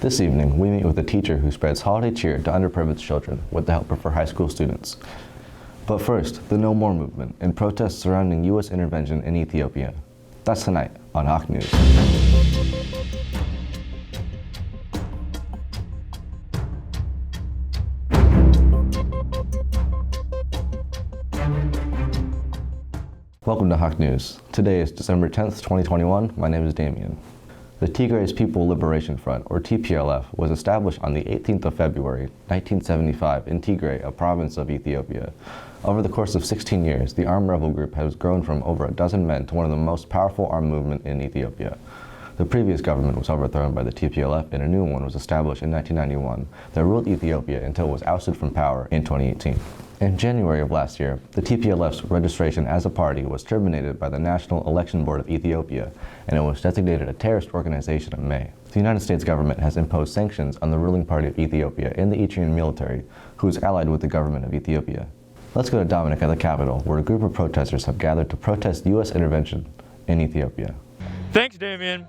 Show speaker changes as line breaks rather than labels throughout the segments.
This evening, we meet with a teacher who spreads holiday cheer to underprivileged children with the help of her high school students. But first, the No More movement and protests surrounding U.S. intervention in Ethiopia. That's tonight on Hawk News. Welcome to Hawk News. Today is December 10th, 2021. My name is Damien. The Tigray's People Liberation Front, or TPLF, was established on the 18th of February, 1975 in Tigray, a province of Ethiopia. Over the course of 16 years, the armed rebel group has grown from over a dozen men to one of the most powerful armed movements in Ethiopia. The previous government was overthrown by the TPLF and a new one was established in 1991 that ruled Ethiopia until it was ousted from power in 2018. In January of last year, the TPLF's registration as a party was terminated by the National Election Board of Ethiopia, and it was designated a terrorist organization in May. The United States government has imposed sanctions on the ruling party of Ethiopia and the Eritrean military, who is allied with the government of Ethiopia. Let's go to Dominick at the Capitol, where a group of protesters have gathered to protest U.S. intervention in Ethiopia.
Thanks, Damien.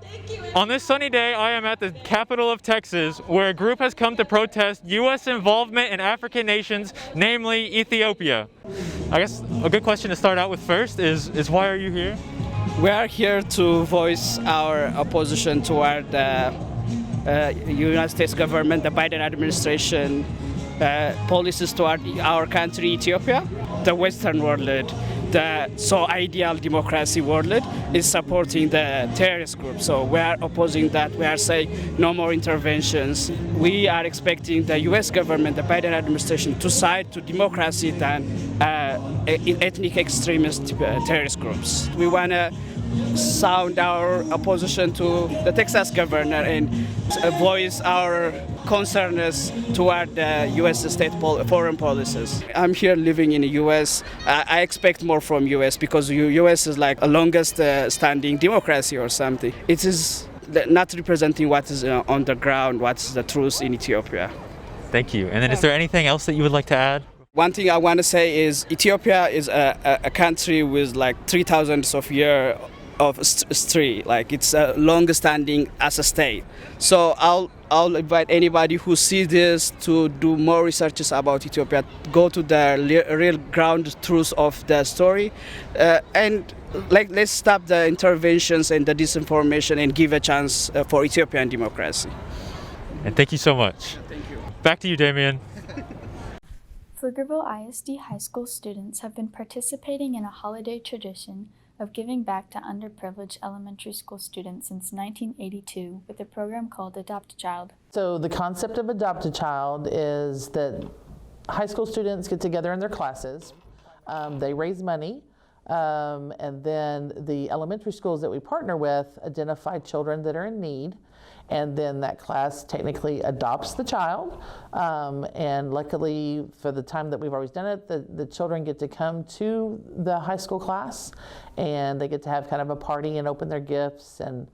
On this sunny day, I am at the capital of Texas, where a group has come to protest U.S. involvement in African nations, namely Ethiopia. I guess a good question to start out with first is why are you here?
We are here to voice our opposition toward the United States government, the Biden administration, policies toward our country, Ethiopia. The Western world, the so ideal democracy world, is supporting the terrorist group. So we are opposing that. We are saying no more interventions. We are expecting the U.S. government, the Biden administration, to side to democracy than ethnic extremist terrorist groups. We want to sound our opposition to the Texas governor and voice our concerns toward the U.S. state foreign policies. I'm here living in the U.S. I expect more from U.S. because U.S. is like the longest standing democracy or something. It is not representing what is on the ground, what's the truth in Ethiopia.
Thank you. And then is there anything else that you would like to add?
One thing I want to say is Ethiopia is a country with like 3,000 of years of history. Like it's long standing as a state. So I'll invite anybody who sees this to do more researches about Ethiopia, go to the real ground truth of the story, and let's stop the interventions and the disinformation and give a chance for Ethiopian democracy.
And thank you so much.
Thank you.
Back to you, Damien.
Pflugerville ISD high school students have been participating in a holiday tradition of giving back to underprivileged elementary school students since 1982 with a program called Adopt a Child.
So the concept of Adopt a Child is that high school students get together in their classes, they raise money, and then the elementary schools that we partner with identify children that are in need, and then that class technically adopts the child, and luckily for the time that we've always done it, the children get to come to the high school class and they get to have kind of a party and open their gifts and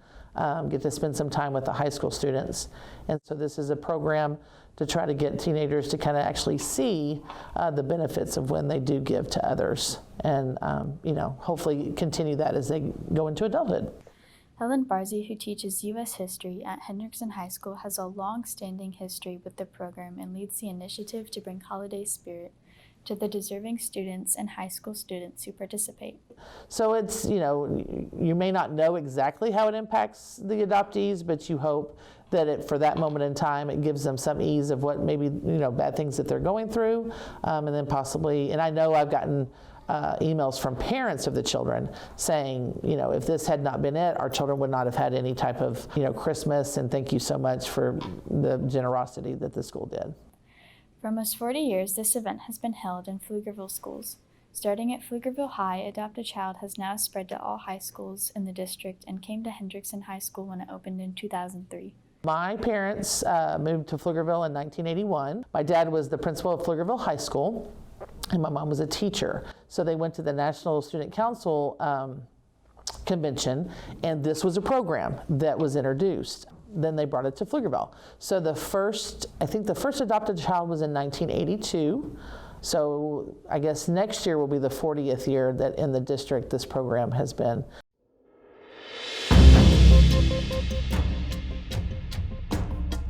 get to spend some time with the high school students. And so this is a program to try to get teenagers to kind of actually see the benefits of when they do give to others and hopefully continue that as they go into adulthood.
Helen Barzy, who teaches U.S. history at Hendrickson High School, has a long-standing history with the program and leads the initiative to bring holiday spirit to the deserving students and high school students who participate.
So it's, you may not know exactly how it impacts the adoptees, but you hope that for that moment in time, it gives them some ease of what maybe, bad things that they're going through, and then possibly, and I know I've gotten emails from parents of the children saying, if this had not been it, our children would not have had any type of, Christmas, and thank you so much for the generosity that the school did.
For almost 40 years, this event has been held in Pflugerville schools. Starting at Pflugerville High, Adopt a Child has now spread to all high schools in the district and came to Hendrickson High School when it opened in 2003.
My parents moved to Pflugerville in 1981. My dad was the principal of Pflugerville High School, and my mom was a teacher. So they went to the National Student Council convention, and this was a program that was introduced. Then they brought it to Pflugerville. So the first adopted child was in 1982. So I guess next year will be the 40th year that in the district this program has been